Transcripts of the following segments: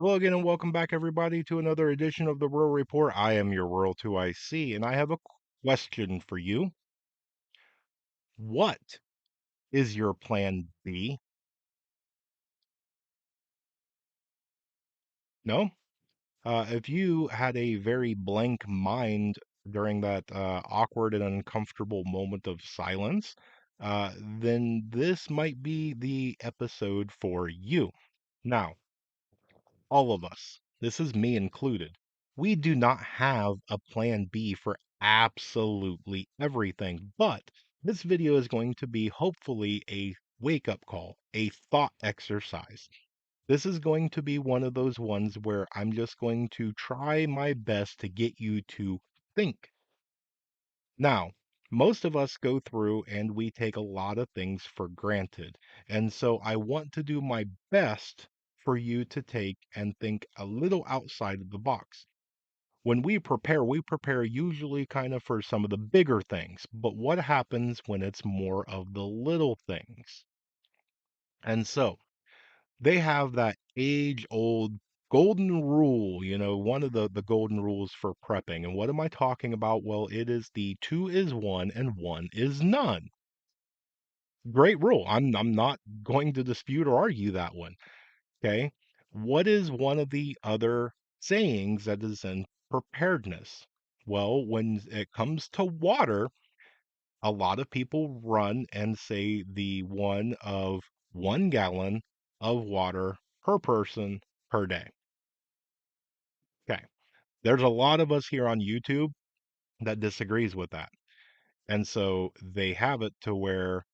Hello again, and welcome back, everybody, to another edition of the Rural Report. I am your Rural 2IC, and I have a question for you. What is your plan B? No? If you had a very blank mind during that awkward and uncomfortable moment of silence, then this might be the episode for you. Now, all of us, this is me included, we do not have a plan B for absolutely everything. But this video is going to be hopefully a wake up call, a thought exercise. This is going to be one of those ones where I'm just going to try my best to get you to think. Now, most of us go through and we take a lot of things for granted. And so I want to do my best for you to take and think a little outside of the box. When we prepare usually kind of for some of the bigger things. But what happens when it's more of the little things? And so they have that age old golden rule, one of the golden rules for prepping. And what am I talking about? Well, it is the two is one and one is none. Great rule. I'm not going to dispute or argue that one. Okay. What is one of the other sayings that is in preparedness? Well, when it comes to water, a lot of people run and say the one of 1 gallon of water per person per day. Okay. There's a lot of us here on YouTube that disagrees with that. And so they have it to where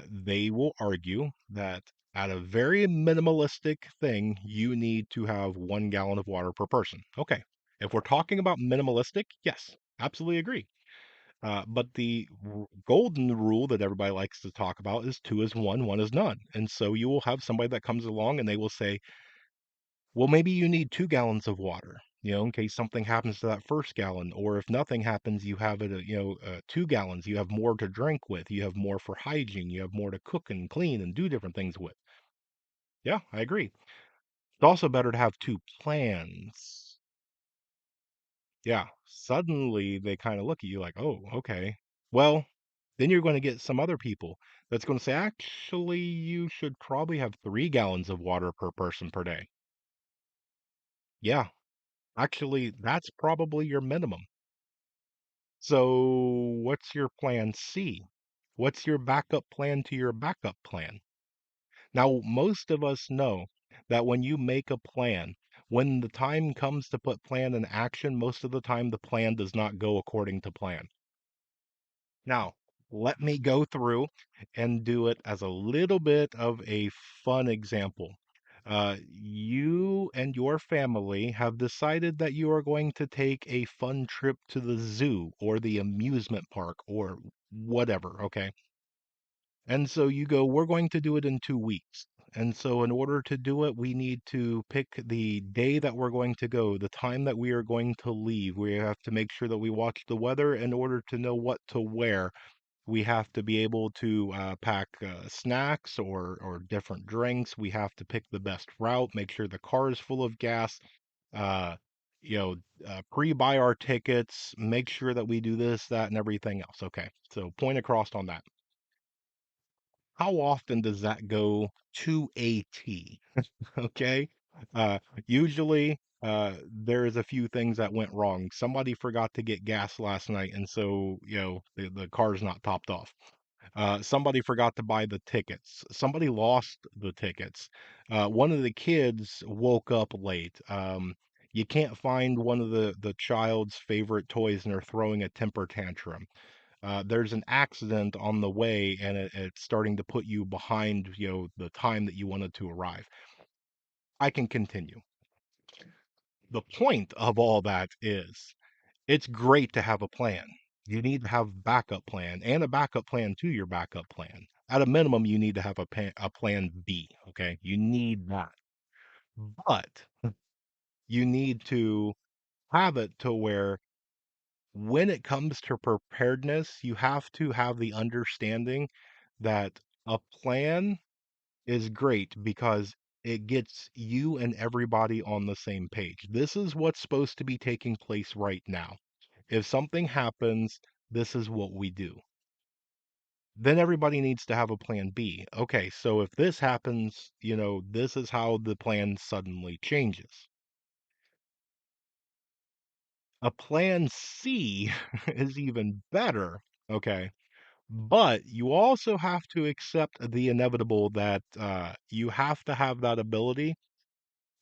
they will argue that at a very minimalistic thing, you need to have 1 gallon of water per person. Okay. If we're talking about minimalistic, yes, absolutely agree. But the golden rule that everybody likes to talk about is two is one, one is none. And so you will have somebody that comes along and they will say, well, maybe you need 2 gallons of water, in case something happens to that first gallon. Or if nothing happens, you have it, 2 gallons. You have more to drink with. You have more for hygiene. You have more to cook and clean and do different things with. Yeah, I agree. It's also better to have two plans. Yeah, suddenly they kind of look at you like, oh, okay. Well, then you're going to get some other people that's going to say, actually, you should probably have 3 gallons of water per person per day. Yeah, actually, that's probably your minimum. So, what's your plan C? What's your backup plan to your backup plan? Now, most of us know that when you make a plan, when the time comes to put plan in action, most of the time the plan does not go according to plan. Now, let me go through and do it as a little bit of a fun example. You and your family have decided that you are going to take a fun trip to the zoo or the amusement park or whatever, okay? And so you go, we're going to do it in 2 weeks. And so, in order to do it, we need to pick the day that we're going to go, the time that we are going to leave. We have to make sure that we watch the weather in order to know what to wear. We have to be able to pack snacks or different drinks. We have to pick the best route, make sure the car is full of gas, uh, you know, pre-buy our tickets, make sure that we do this, that, and everything else. Okay, so point across on that. How often does that go to a T? Okay. Uh, Usually, there is a few things that went wrong. Somebody forgot to get gas last night, and so, the car's not topped off. Somebody forgot to buy the tickets. Somebody lost the tickets. One of the kids woke up late. You can't find one of the child's favorite toys, and they're throwing a temper tantrum. There's an accident on the way, and it's starting to put you behind, the time that you wanted to arrive. I can continue. The point of all that is it's great to have a plan. You need to have backup plan and a backup plan to your backup plan. At a minimum, you need to have a plan B. Okay. You need that. But you need to have it to where when it comes to preparedness, you have to have the understanding that a plan is great because it gets you and everybody on the same page. This is what's supposed to be taking place right now. If something happens, this is what we do. Then everybody needs to have a plan B. Okay, so if this happens, this is how the plan suddenly changes. A plan C is even better. Okay. But you also have to accept the inevitable that you have to have that ability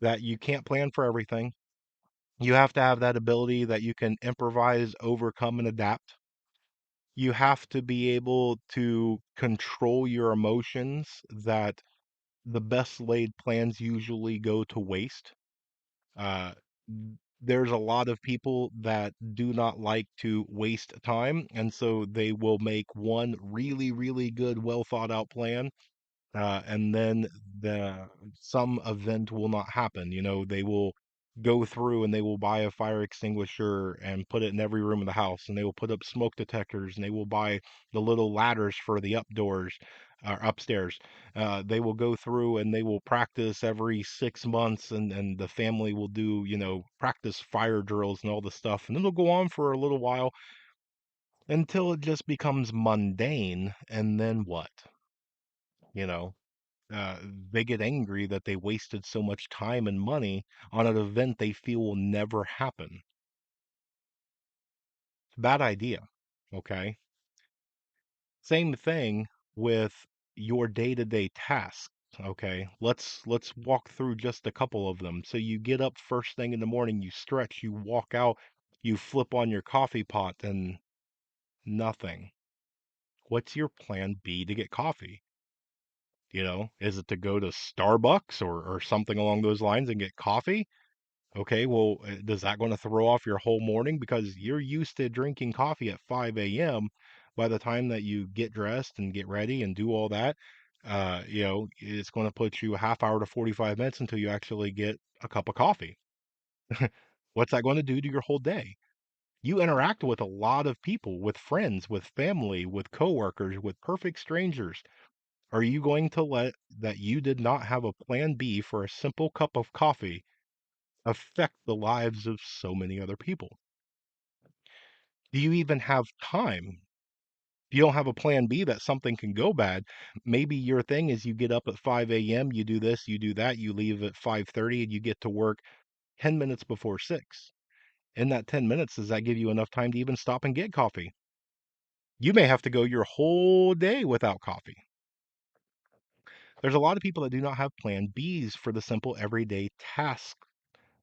that you can't plan for everything. You have to have that ability that you can improvise, overcome, and adapt. You have to be able to control your emotions, that the best laid plans usually go to waste. Uh, there's a lot of people that do not like to waste time, and so they will make one really, really good, well thought out plan, and then some event will not happen. They will go through and they will buy a fire extinguisher and put it in every room of the house, and they will put up smoke detectors, and they will buy the little ladders for the updoors or upstairs. They will go through and they will practice every 6 months, and the family will do, practice fire drills and all this stuff, and it'll go on for a little while until it just becomes mundane, and then what? You know, they get angry that they wasted so much time and money on an event they feel will never happen. It's a bad idea. Okay. Same thing with your day-to-day tasks. Okay. Let's walk through just a couple of them. So you get up first thing in the morning, you stretch, you walk out, you flip on your coffee pot, and nothing. What's your plan B to get coffee? Is it to go to Starbucks or something along those lines and get coffee? Okay, well, does that going to throw off your whole morning because you're used to drinking coffee at 5 a.m. By the time that you get dressed and get ready and do all that, it's going to put you a half hour to 45 minutes until you actually get a cup of coffee. What's that going to do to your whole day? You interact with a lot of people, with friends, with family, with coworkers, with perfect strangers. Are you going to let that you did not have a plan B for a simple cup of coffee affect the lives of so many other people? Do you even have time? If you don't have a plan B that something can go bad, maybe your thing is you get up at 5 a.m., you do this, you do that, you leave at 5:30, and you get to work 10 minutes before 6. In that 10 minutes, does that give you enough time to even stop and get coffee? You may have to go your whole day without coffee. There's a lot of people that do not have plan Bs for the simple everyday tasks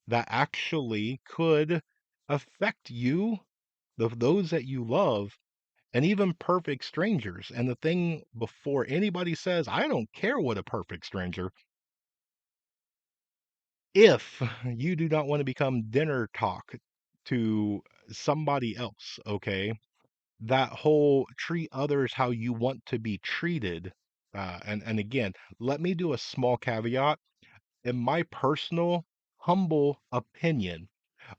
that actually could affect you, those that you love, and even perfect strangers. And the thing before anybody says, I don't care what a perfect stranger, if you do not want to become dinner talk to somebody else, okay, that whole treat others how you want to be treated. And again, let me do a small caveat. In my personal, humble opinion,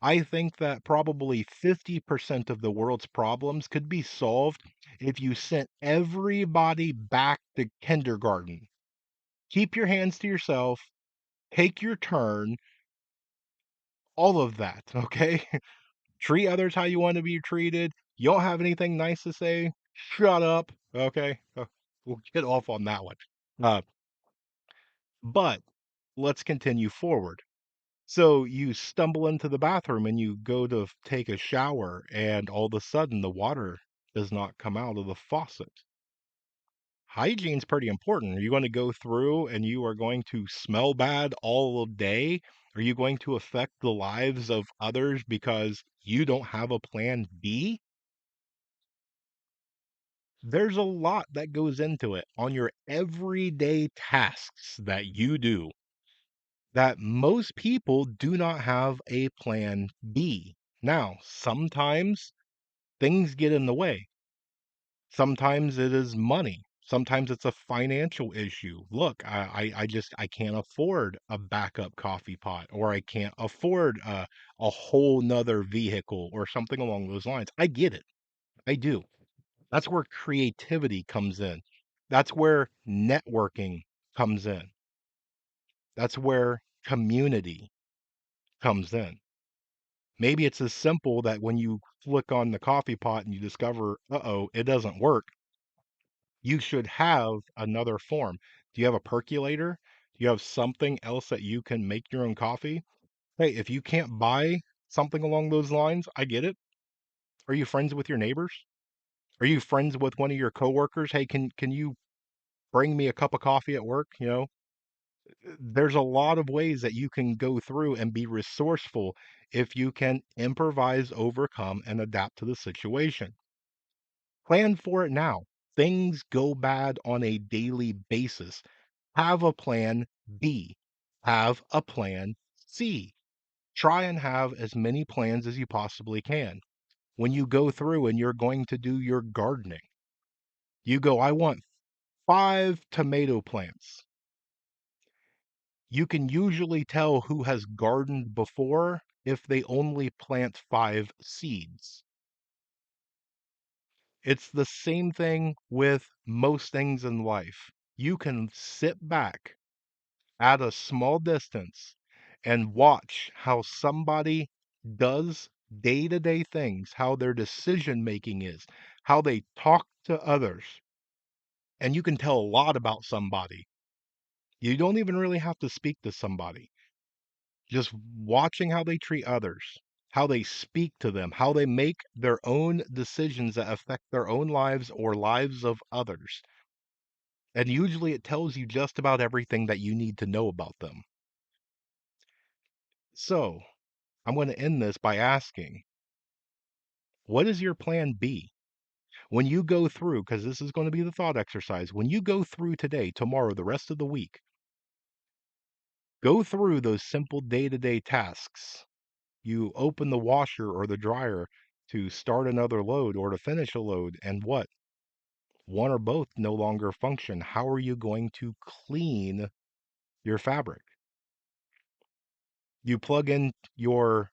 I think that probably 50% of the world's problems could be solved if you sent everybody back to kindergarten. Keep your hands to yourself, take your turn, all of that, okay? Treat others how you want to be treated. You don't have anything nice to say? Shut up, okay? We'll get off on that one. Uh, but let's continue forward. So you stumble into the bathroom and you go to take a shower, and all of a sudden the water does not come out of the faucet. Hygiene's pretty important. Are you going to go through and you are going to smell bad all day? Are you going to affect the lives of others because you don't have a plan B? There's a lot that goes into it on your everyday tasks that you do that most people do not have a plan B. Now, sometimes things get in the way. Sometimes it is money. Sometimes it's a financial issue. Look, I can't afford a backup coffee pot, or I can't afford a whole nother vehicle or something along those lines. I get it. I do. That's where creativity comes in. That's where networking comes in. That's where community comes in. Maybe it's as simple that when you flick on the coffee pot and you discover, uh-oh, it doesn't work, you should have another form. Do you have a percolator? Do you have something else that you can make your own coffee? Hey, if you can't buy something along those lines, I get it. Are you friends with your neighbors? Are you friends with one of your coworkers? Hey, can you bring me a cup of coffee at work? There's a lot of ways that you can go through and be resourceful if you can improvise, overcome, and adapt to the situation. Plan for it now. Things go bad on a daily basis. Have a plan B. Have a plan C. Try and have as many plans as you possibly can. When you go through and you're going to do your gardening, you go, I want 5 tomato plants. You can usually tell who has gardened before if they only plant 5 seeds. It's the same thing with most things in life. You can sit back at a small distance and watch how somebody does day to day things, how their decision making is, how they talk to others. And you can tell a lot about somebody. You don't even really have to speak to somebody. Just watching how they treat others, how they speak to them, how they make their own decisions that affect their own lives or lives of others. And usually it tells you just about everything that you need to know about them. So, I'm going to end this by asking, what is your plan B? When you go through, because this is going to be the thought exercise, when you go through today, tomorrow, the rest of the week, go through those simple day to day tasks. You open the washer or the dryer to start another load or to finish a load, and what? One or both no longer function. How are you going to clean your fabric? You plug in your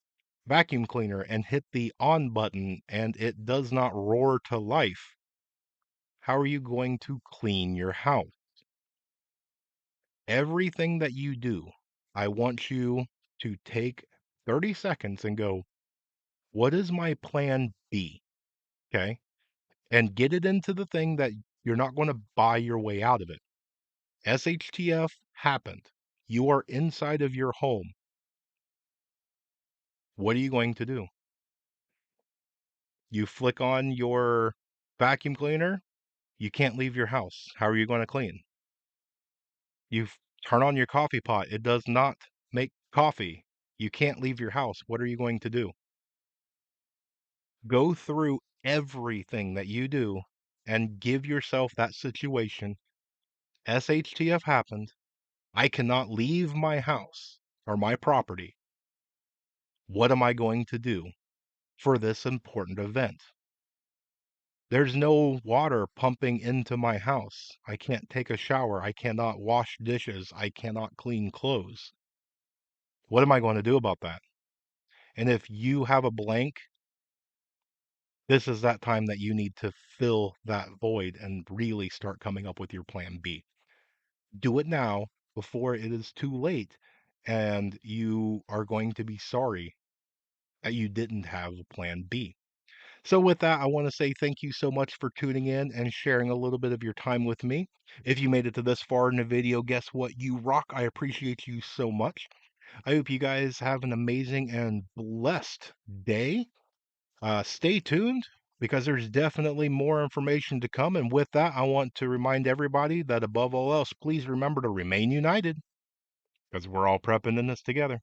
vacuum cleaner and hit the on button and it does not roar to life. How are you going to clean your house? Everything that you do, I want you to take 30 seconds and go, what is my plan B? Okay. And get it into the thing that you're not going to buy your way out of it. SHTF happened. You are inside of your home. What are you going to do? You flick on your vacuum cleaner, you can't leave your house. How are you going to clean? You turn on your coffee pot, it does not make coffee. You can't leave your house. What are you going to do? Go through everything that you do and give yourself that situation. SHTF happened. I cannot leave my house or my property. What am I going to do for this important event? There's no water pumping into my house. I can't take a shower. I cannot wash dishes. I cannot clean clothes. What am I going to do about that? And if you have a blank, this is that time that you need to fill that void and really start coming up with your plan B. Do it now before it is too late, and you are going to be sorry that you didn't have a plan B. So, with that, I want to say thank you so much for tuning in and sharing a little bit of your time with me. If you made it to this far in the video, guess what? You rock. I appreciate you so much. I hope you guys have an amazing and blessed day. Stay tuned because there's definitely more information to come. And with that, I want to remind everybody that above all else, please remember to remain united because we're all prepping in this together.